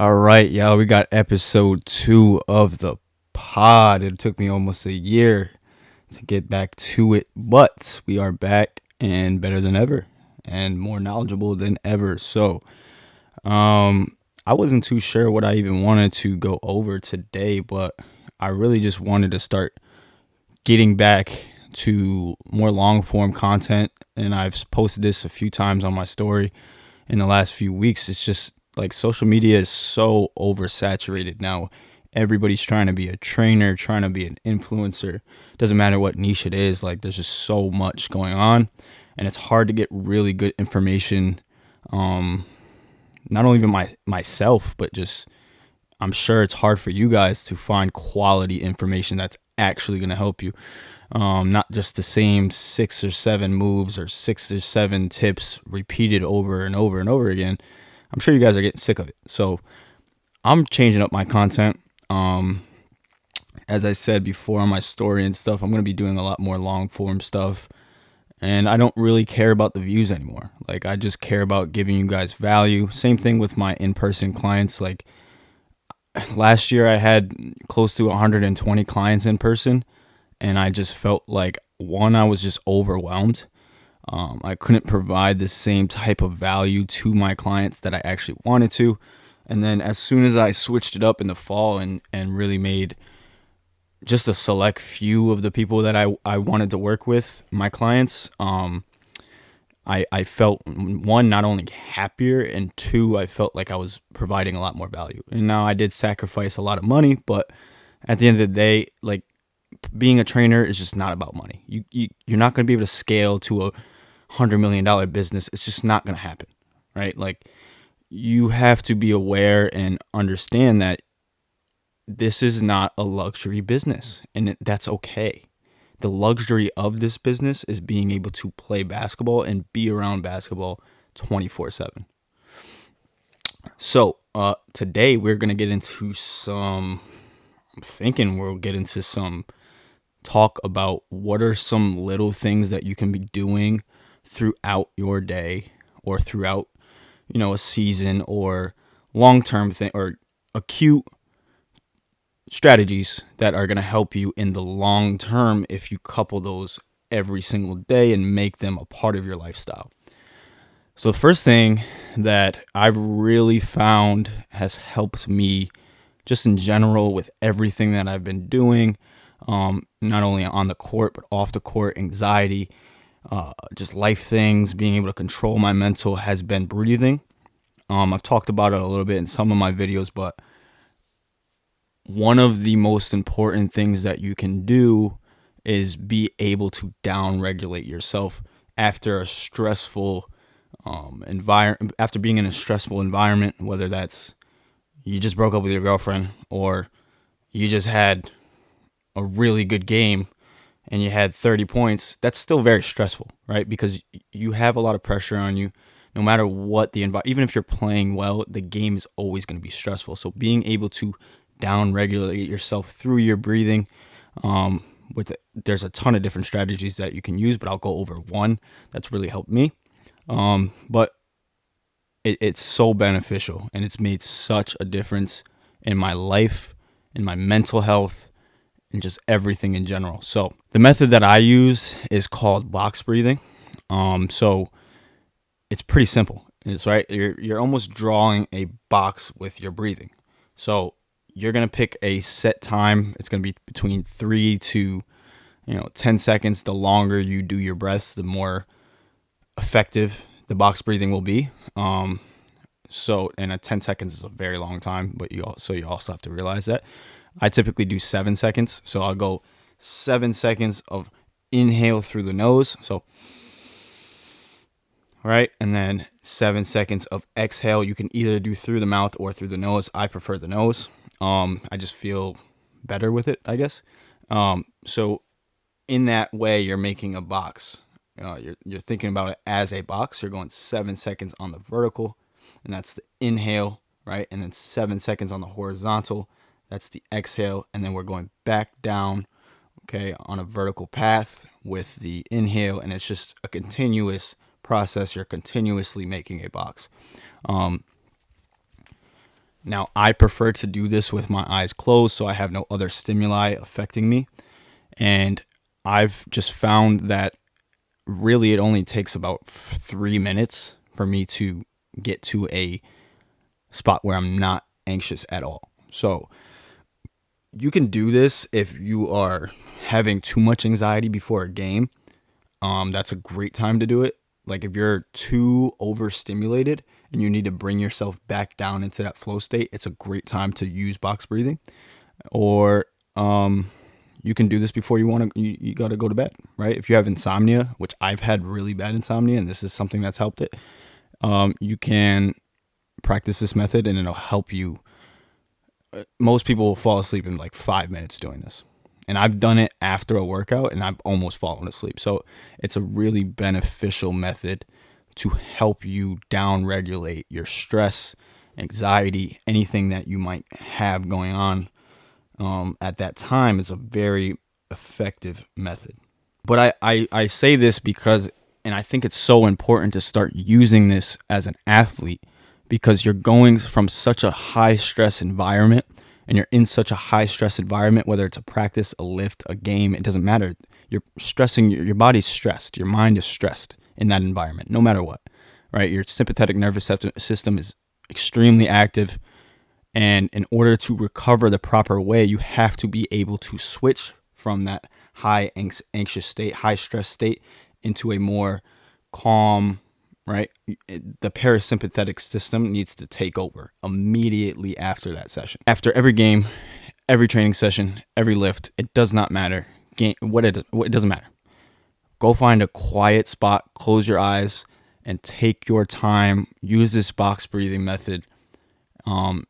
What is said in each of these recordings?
All right, y'all, we got episode 2 of the pod. It took me almost a year to get back to it, but we are back and better than ever and more knowledgeable than ever. I wasn't too sure what I even wanted to go over today, but I really just wanted to start getting back to more long form content. And I've posted this a few times on my story in the last few weeks. It's just like social media is so oversaturated now. Everybody's trying to be a trainer, trying to be an influencer. Doesn't matter what niche it is. Like there's just so much going on, and it's hard to get really good information. Not only even myself, but just I'm sure it's hard for you guys to find quality information that's actually going to help you. Not just the same 6 or 7 moves or 6 or 7 tips repeated over and over and over again. I'm sure you guys are getting sick of it. So I'm changing up my content. As I said before on my story and stuff, I'm going to be doing a lot more long form stuff. And I don't really care about the views anymore. Like, I just care about giving you guys value. Same thing with my in person clients. Like, last year I had close to 120 clients in person, and I just felt like, one, I was just overwhelmed. I couldn't provide the same type of value to my clients that I actually wanted to. And then as soon as I switched it up in the fall and really made just a select few of the people that I wanted to work with, my clients, I felt, one, not only happier, and two, I felt like I was providing a lot more value. And now I did sacrifice a lot of money, but at the end of the day, like, being a trainer is just not about money. You're not going to be able to scale to a $100 million business. It's just not going to happen, right? Like, you have to be aware and understand that this is not a luxury business, and that's okay. The luxury of this business is being able to play basketball and be around basketball 24/7. So, today we're going to get into I'm thinking we'll get into some talk about what are some little things that you can be doing throughout your day or throughout, a season, or long-term thing, or acute strategies that are going to help you in the long term if you couple those every single day and make them a part of your lifestyle. So the first thing that I've really found has helped me just in general with everything that I've been doing, not only on the court but off the court, anxiety, just life things, being able to control my mental, has been breathing. I've talked about it a little bit in some of my videos, but one of the most important things that you can do is be able to down regulate yourself after a stressful environment, after being in a stressful environment, whether that's you just broke up with your girlfriend, or you just had a really good game and you had 30 points. That's still very stressful, right? Because you have a lot of pressure on you. No matter what the environment, even if you're playing well, the game is always going to be stressful. So being able to down regulate yourself through your breathing, there's a ton of different strategies that you can use, but I'll go over one that's really helped me. But it's so beneficial, and it's made such a difference in my life, in my mental health, and just everything in general. So the method that I use is called box breathing. So it's pretty simple. It's right. You're almost drawing a box with your breathing. So you're going to pick a set time. It's going to be between 3 to 10 seconds. The longer you do your breaths, the more effective the box breathing will be. And 10 seconds is a very long time, but you also have to realize that. I typically do 7 seconds. So I'll go 7 seconds of inhale through the nose. So, right, and then 7 seconds of exhale. You can either do through the mouth or through the nose. I prefer the nose. I just feel better with it, I guess. So in that way, you're making a box. You're thinking about it as a box. You're going 7 seconds on the vertical, and that's the inhale, right? And then 7 seconds on the horizontal, that's the exhale. And then we're going back down, okay, on a vertical path with the inhale. And it's just a continuous process. You're continuously making a box. Now, I prefer to do this with my eyes closed so I have no other stimuli affecting me. And I've just found that really it only takes about 3 minutes for me to get to a spot where I'm not anxious at all. So you can do this if you are having too much anxiety before a game. That's a great time to do it. Like if you're too overstimulated and you need to bring yourself back down into that flow state, it's a great time to use box breathing. Or you can do this before you got to go to bed, right? If you have insomnia, which I've had really bad insomnia, and this is something that's helped it, you can practice this method and it'll help you. Most people will fall asleep in like 5 minutes doing this. And I've done it after a workout and I've almost fallen asleep. So it's a really beneficial method to help you down regulate your stress, anxiety, anything that you might have going on at that time. It's a very effective method. But I say this because, and I think it's so important to start using this as an athlete, because you're going from such a high stress environment and you're in such a high stress environment, whether it's a practice, a lift, a game, it doesn't matter. You're stressing, your body's stressed, your mind is stressed in that environment, no matter what, right? Your sympathetic nervous system is extremely active. And in order to recover the proper way, you have to be able to switch from that high anxious state, high stress state into a more calm, right? The parasympathetic system needs to take over immediately after that session. After every game, every training session, every lift, it does not matter. It doesn't matter. Go find a quiet spot, close your eyes, and take your time. Use this box breathing method. And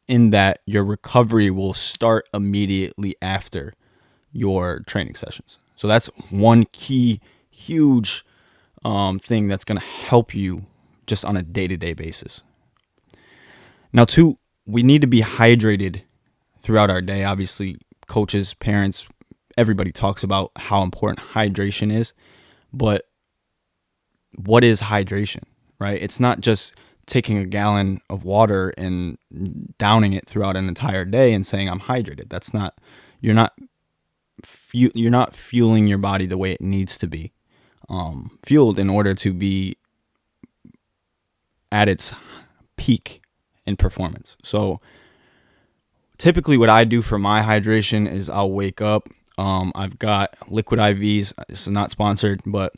in that, your recovery will start immediately after your training sessions. So that's one key, huge thing that's going to help you just on a day-to-day basis. Now, two, we need to be hydrated throughout our day. Obviously, coaches, parents, everybody talks about how important hydration is. But what is hydration, right? It's not just taking a gallon of water and downing it throughout an entire day and saying I'm hydrated. That's not, you're not fueling your body the way it needs to be fueled in order to be at its peak in performance. So typically what I do for my hydration is I'll wake up. I've got liquid IVs. This is not sponsored, but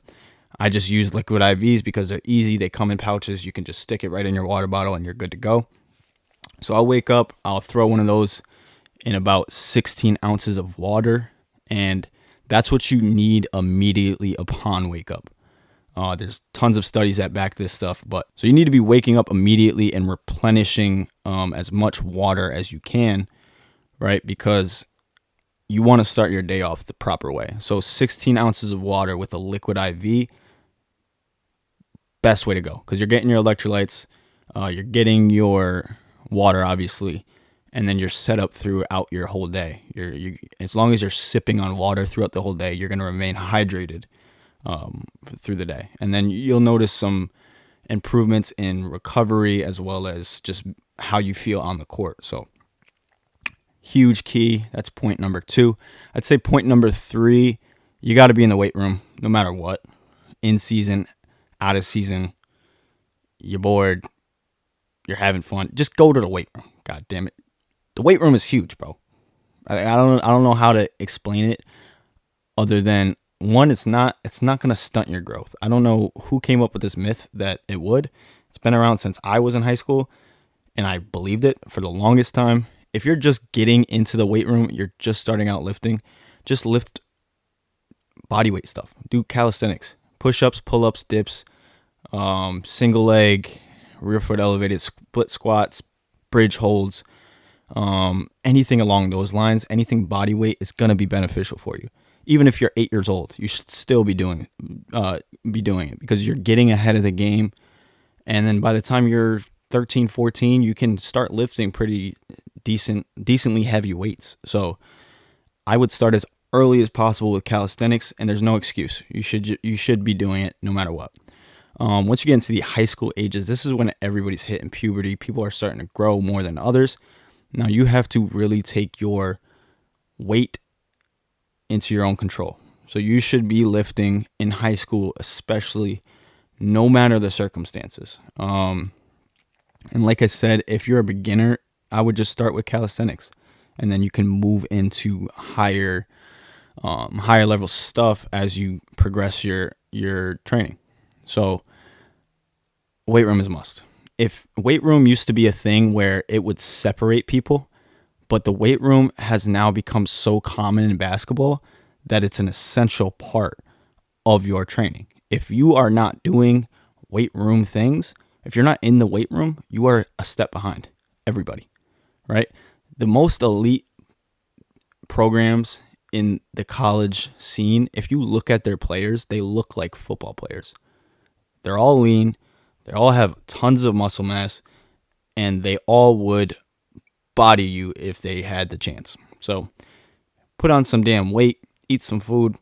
I just use liquid IVs because they're easy. They come in pouches. You can just stick it right in your water bottle and you're good to go. So I'll wake up. I'll throw one of those in about 16 ounces of water. And that's what you need immediately upon wake up. There's tons of studies that back this stuff. But so you need to be waking up immediately and replenishing as much water as you can, right? Because you want to start your day off the proper way. So 16 ounces of water with a liquid IV, best way to go, because you're getting your electrolytes, you're getting your water, obviously, and then you're set up throughout your whole day. As long as you're sipping on water throughout the whole day, you're going to remain hydrated through the day. And then you'll notice some improvements in recovery as well as just how you feel on the court. So huge key. That's point number 2. I'd say point number 3, you got to be in the weight room no matter what. In season, out of season, you're bored, you're having fun, just go to the weight room. God damn it. The weight room is huge, bro. I don't know how to explain it other than, one, it's not going to stunt your growth. I don't know who came up with this myth that it would. It's been around since I was in high school, and I believed it for the longest time. If you're just getting into the weight room, you're just starting out lifting, just lift body weight stuff. Do calisthenics, push-ups, pull-ups, dips, single leg, rear foot elevated, split squats, bridge holds, anything along those lines. Anything body weight is going to be beneficial for you. Even if you're 8 years old, you should still be doing it because you're getting ahead of the game. And then by the time you're 13, 14, you can start lifting pretty decently heavy weights. So I would start as early as possible with calisthenics, and there's no excuse. You should be doing it no matter what. Once you get into the high school ages, this is when everybody's hitting puberty. People are starting to grow more than others. Now you have to really take your weight into your own control. So you should be lifting in high school, especially, no matter the circumstances. And like I said, if you're a beginner, I would just start with calisthenics, and then you can move into higher level stuff as you progress your training. So weight room is a must. If weight room used to be a thing where it would separate people, but the weight room has now become so common in basketball that it's an essential part of your training. If you are not doing weight room things, if you're not in the weight room, you are a step behind everybody, right? The most elite programs in the college scene, if you look at their players, they look like football players. They're all lean, they all have tons of muscle mass, and they all would body you if they had the chance. So put on some damn weight, eat some food,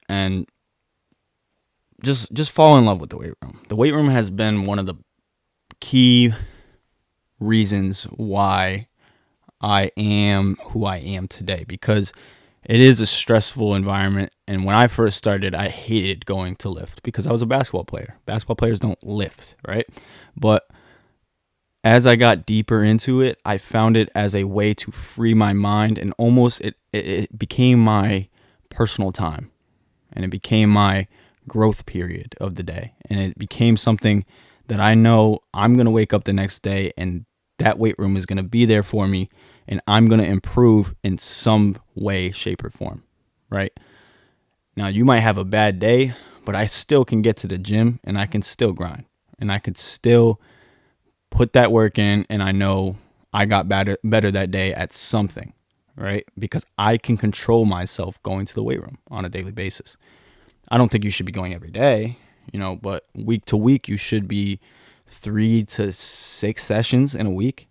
and just fall in love with the weight room. The weight room has been one of the key reasons why I am who I am today, because it is a stressful environment. And when I first started, I hated going to lift because I was a basketball player. Basketball players don't lift, right? But as I got deeper into it, I found it as a way to free my mind, and almost it became my personal time, and it became my growth period of the day. And it became something that I know I'm going to wake up the next day and that weight room is going to be there for me, and I'm going to improve in some way, shape, or form, right? Now, you might have a bad day, but I still can get to the gym and I can still grind and I could still put that work in, and I know I got better that day at something, right? Because I can control myself going to the weight room on a daily basis. I don't think you should be going every day, but week to week, you should be 3 to 6 sessions in a week,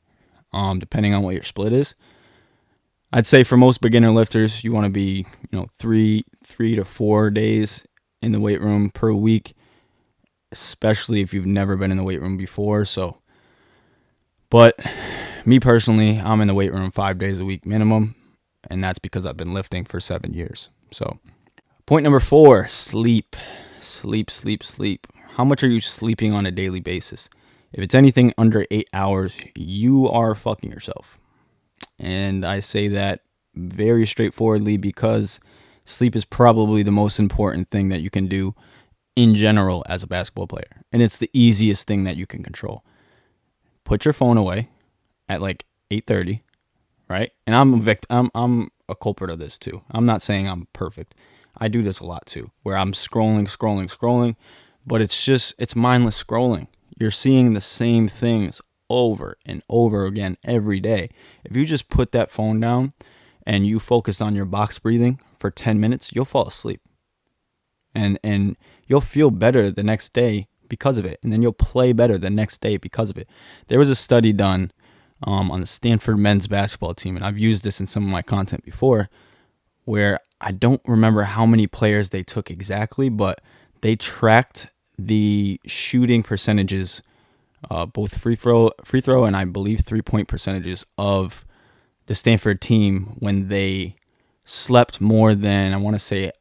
depending on what your split is. I'd say for most beginner lifters, you want to be, 3 to 4 days in the weight room per week, especially if you've never been in the weight room before. But me personally, I'm in the weight room 5 days a week minimum, and that's because I've been lifting for 7 years. So point number 4, sleep. Sleep. How much are you sleeping on a daily basis? If it's anything under 8 hours, you are fucking yourself. And I say that very straightforwardly because sleep is probably the most important thing that you can do in general as a basketball player. And it's the easiest thing that you can control. Put your phone away at like 8:30, right? And I'm a culprit of this too. I'm not saying I'm perfect. I do this a lot too, where I'm scrolling, but it's mindless scrolling. You're seeing the same things over and over again every day. If you just put that phone down and you focus on your box breathing for 10 minutes, you'll fall asleep. And you'll feel better the next day because of it. And then you'll play better the next day because of it. There was a study done on the Stanford men's basketball team, and I've used this in some of my content before, where I don't remember how many players they took exactly, but they tracked the shooting percentages, both free throw and I believe 3-point percentages of the Stanford team when they slept more than, I want to say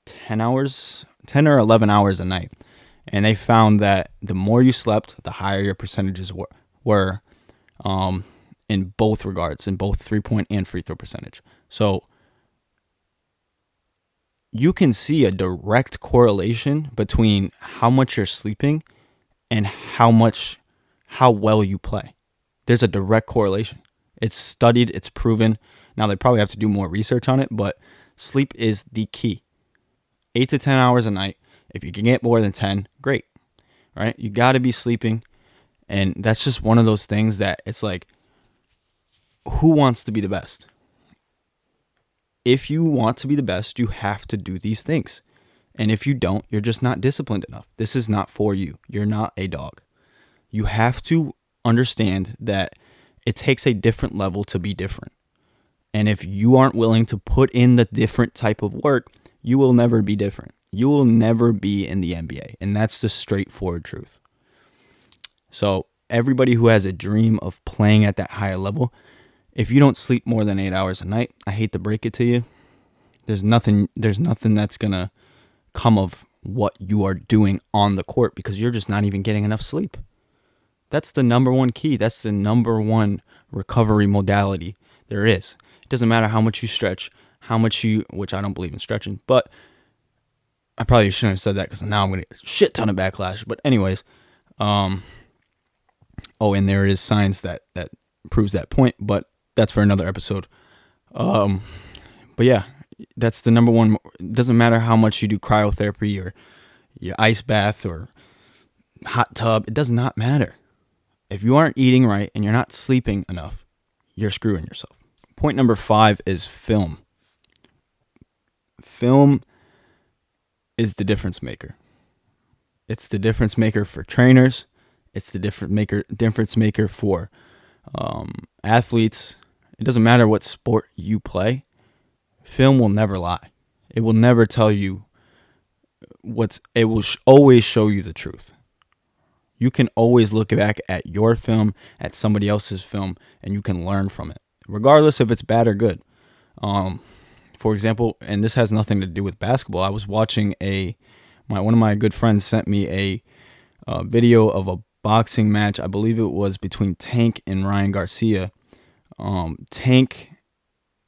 10 or 11 hours a night. And they found that the more you slept, the higher your percentages were in both regards, in both 3-point and free throw percentage. So you can see a direct correlation between how much you're sleeping and how well you play. There's a direct correlation. It's studied, it's proven. Now they probably have to do more research on it, but sleep is the key. 8 to 10 hours a night. If you can get more than 10, great, right? You got to be sleeping. And that's just one of those things that it's like, who wants to be the best? If you want to be the best, you have to do these things. And if you don't, you're just not disciplined enough. This is not for you. You're not a dog. You have to understand that it takes a different level to be different. And if you aren't willing to put in the different type of work, you will never be different. You will never be in the NBA, and that's the straightforward truth. So everybody who has a dream of playing at that higher level, if you don't sleep more than 8 hours a night, I hate to break it to you, there's nothing that's going to come of what you are doing on the court because you're just not even getting enough sleep. That's the number one key. That's the number one recovery modality there is. It doesn't matter how much you stretch, which I don't believe in stretching, but I probably shouldn't have said that because now I'm going to get a shit ton of backlash. But anyways, and there is science that proves that point, but that's for another episode. But yeah, that's the number one. It doesn't matter how much you do cryotherapy or your ice bath or hot tub. It does not matter. If you aren't eating right and you're not sleeping enough, you're screwing yourself. Point number 5 is film. Film is the difference maker. It's the difference maker for trainers. It's the difference maker for athletes. It doesn't matter what sport you play. Film will never lie. It will never tell you it will always show you the truth. You can always look back at your film, at somebody else's film, and you can learn from it, regardless if it's bad or good. For example, and this has nothing to do with basketball, I was watching one of my good friends sent me a video of a boxing match. I believe it was between Tank and Ryan Garcia. Tank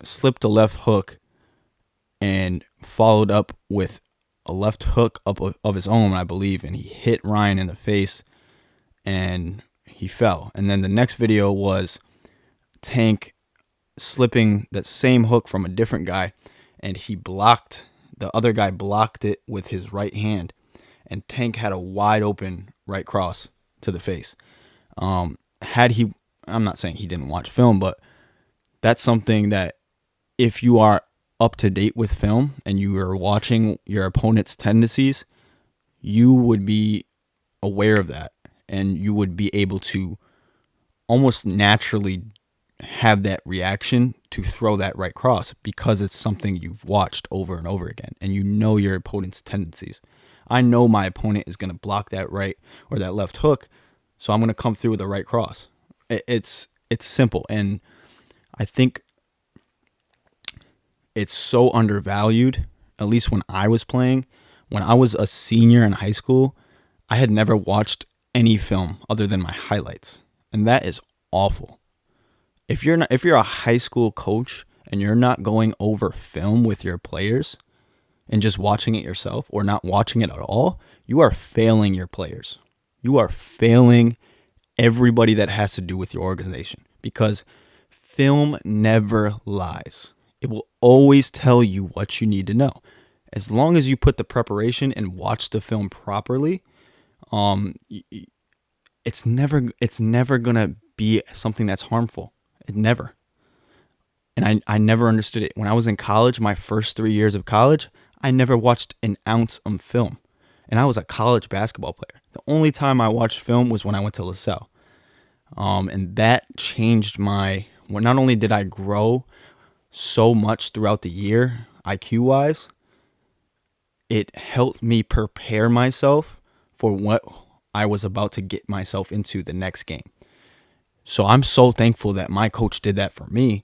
slipped a left hook and followed up with a left hook of his own, I believe, and he hit Ryan in the face and he fell. And then the next video was Tank slipping that same hook from a different guy, and the other guy blocked it with his right hand, and Tank had a wide open right cross to the face. I'm not saying he didn't watch film, but that's something that if you are up to date with film and you are watching your opponent's tendencies, you would be aware of that, and you would be able to almost naturally have that reaction to throw that right cross because it's something you've watched over and over again, and you know your opponent's tendencies. I know my opponent is going to block that right or that left hook, so I'm going to come through with a right cross. It's simple, and I think it's so undervalued, at least when I was playing. When I was a senior in high school, I had never watched any film other than my highlights, and that is awful. If you're a high school coach and you're not going over film with your players and just watching it yourself or not watching it at all, you are failing your players. You are failing everybody that has to do with your organization, because film never lies. It will always tell you what you need to know. As long as you put the preparation and watch the film properly, it's never gonna be something that's harmful. It never. And I never understood it. When I was in college, my first 3 years of college, I never watched an ounce of film. And I was a college basketball player. The only time I watched film was when I went to LaSalle. And that changed not only did I grow so much throughout the year, IQ-wise, it helped me prepare myself for what I was about to get myself into the next game. So I'm so thankful that my coach did that for me,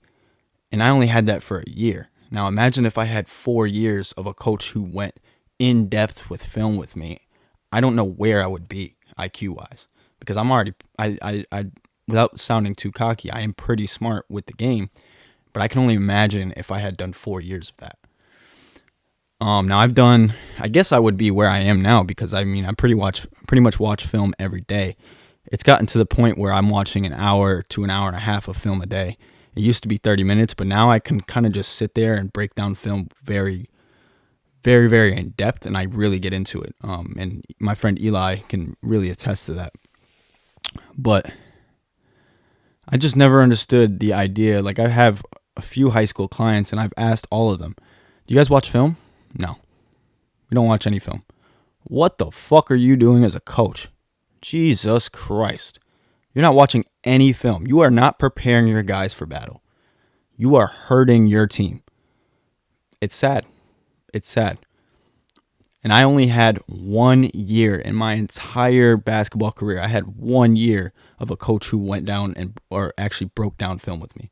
and I only had that for a year. Now imagine if I had 4 years of a coach who went in depth with film with me. I don't know where I would be IQ-wise, because I'm already, I without sounding too cocky, I am pretty smart with the game, but I can only imagine if I had done 4 years of that. Now I guess I would be where I am now, because I pretty much watch film every day. It's gotten to the point where I'm watching an hour to an hour and a half of film a day. It used to be 30 minutes, but now I can kind of just sit there and break down film very, very, very in depth, and I really get into it. And my friend Eli can really attest to that. But I just never understood the idea. Like, I have a few high school clients, and I've asked all of them, do you guys watch film? No. We don't watch any film. What the fuck are you doing as a coach? Jesus Christ. You're not watching any film. You are not preparing your guys for battle. You are hurting your team. It's sad. It's sad. And I only had 1 year in my entire basketball career. I had 1 year of a coach who went down or actually broke down film with me.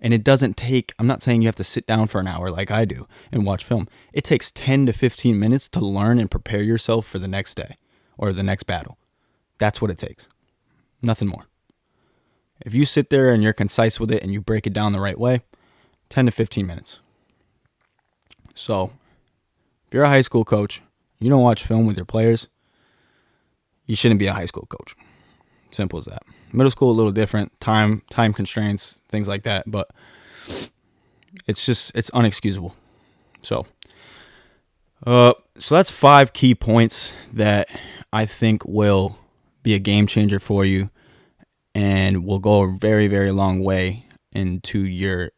And it doesn't take, I'm not saying you have to sit down for an hour like I do and watch film. It takes 10 to 15 minutes to learn and prepare yourself for the next day or the next battle. That's what it takes. Nothing more. If you sit there and you're concise with it and you break it down the right way, 10 to 15 minutes. So, if you're a high school coach, you don't watch film with your players, you shouldn't be a high school coach. Simple as that. Middle school, a little different. Time constraints, things like that. But it's unexcusable. So that's 5 key points that I think will be a game changer for you and will go a very, very long way into your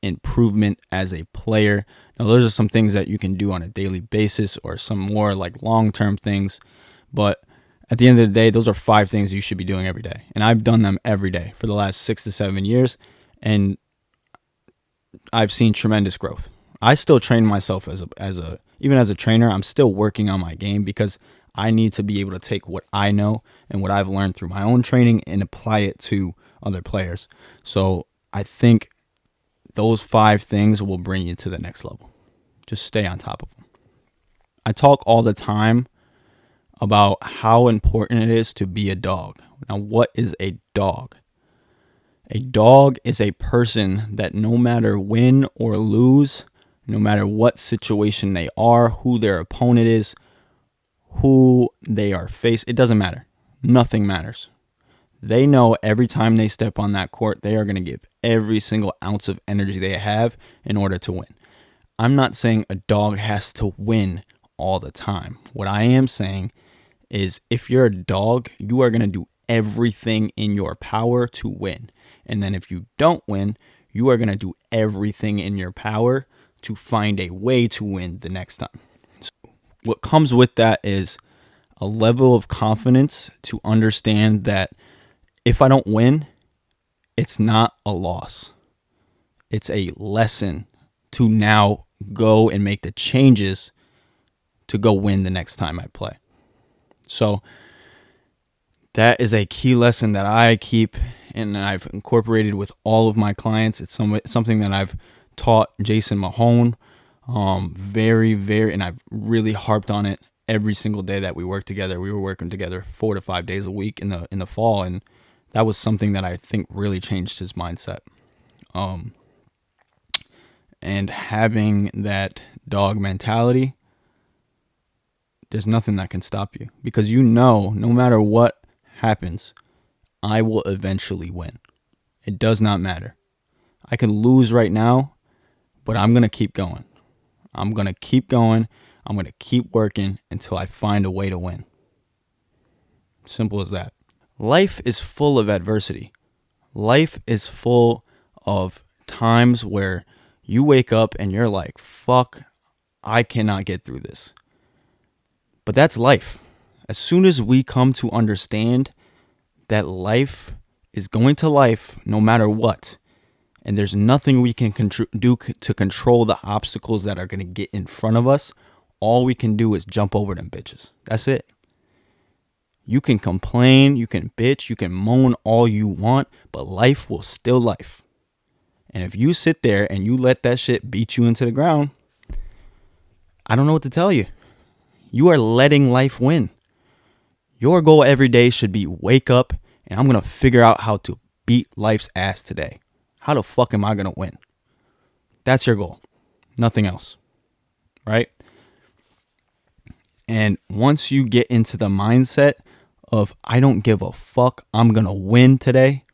improvement as a player. Now, those are some things that you can do on a daily basis or some more like long-term things. But at the end of the day, those are 5 things you should be doing every day. And I've done them every day for the last 6 to 7 years. And I've seen tremendous growth. I still train myself even as a trainer. I'm still working on my game because I need to be able to take what I know and what I've learned through my own training and apply it to other players. So I think those 5 things will bring you to the next level. Just stay on top of them. I talk all the time about how important it is to be a dog. Now, what is a dog? A dog is a person that no matter win or lose, no matter what situation they are, who their opponent is, who they are faced, it doesn't matter. Nothing matters. They know every time they step on that court, they are going to give every single ounce of energy they have in order to win. I'm not saying a dog has to win all the time. What I am saying is if you're a dog, you are going to do everything in your power to win. And then if you don't win, you are going to do everything in your power to find a way to win the next time. So what comes with that is a level of confidence to understand that if I don't win, it's not a loss. It's a lesson to now go and make the changes to go win the next time I play. So that is a key lesson that I keep and I've incorporated with all of my clients. It's something that I've taught Jason Mahone and I've really harped on it every single day that we work together. We were working together 4 to 5 days a week in the fall, and that was something that I think really changed his mindset. And having that dog mentality, there's nothing that can stop you because no matter what happens, I will eventually win. It does not matter. I can lose right now, but I'm going to keep going. I'm going to keep going. I'm going to keep working until I find a way to win. Simple as that. Life is full of adversity. Life is full of times where you wake up and you're like, fuck, I cannot get through this. But that's life. As soon as we come to understand that life is going to life no matter what, and there's nothing we can do to control the obstacles that are going to get in front of us, all we can do is jump over them bitches. That's it. You can complain, you can bitch, you can moan all you want, but life will still life. And if you sit there and you let that shit beat you into the ground, I don't know what to tell you. You are letting life win. Your goal every day should be wake up and I'm going to figure out how to beat life's ass today. How the fuck am I going to win? That's your goal. Nothing else. Right? And once you get into the mindset of I don't give a fuck, I'm going to win today,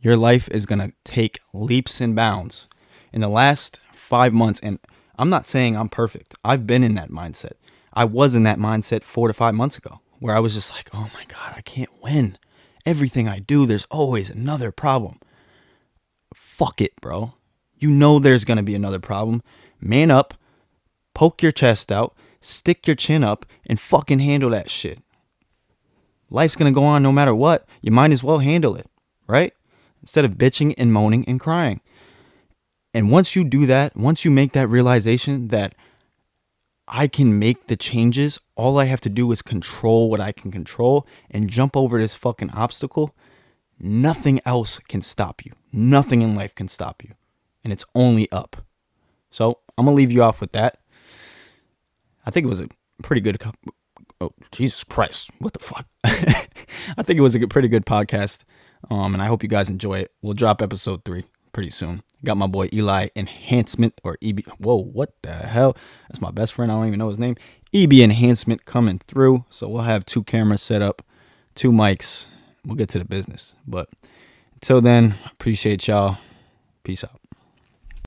your life is going to take leaps and bounds. In the last 5 months, and I'm not saying I'm perfect. I've been in that mindset. I was in that mindset 4 to 5 months ago where I was just like, oh my God, I can't win. Everything I do, there's always another problem. Fuck it, bro. You know there's going to be another problem. Man up, poke your chest out, stick your chin up, and fucking handle that shit. Life's going to go on no matter what. You might as well handle it, right? Instead of bitching and moaning and crying. And once you do that, once you make that realization that I can make the changes. All I have to do is control what I can control and jump over this fucking obstacle. Nothing else can stop you. Nothing in life can stop you. And it's only up. So I'm going to leave you off with that. I think it was a pretty good... Oh, Jesus Christ. What the fuck? I think it was a pretty good podcast. And I hope you guys enjoy it. We'll drop episode 3 pretty soon. Got my boy Eli Enhancement or EB. Whoa, what the hell? That's my best friend. I don't even know his name. EB Enhancement coming through. So we'll have 2 cameras set up, 2 mics. We'll get to the business. But until then, appreciate y'all. Peace out.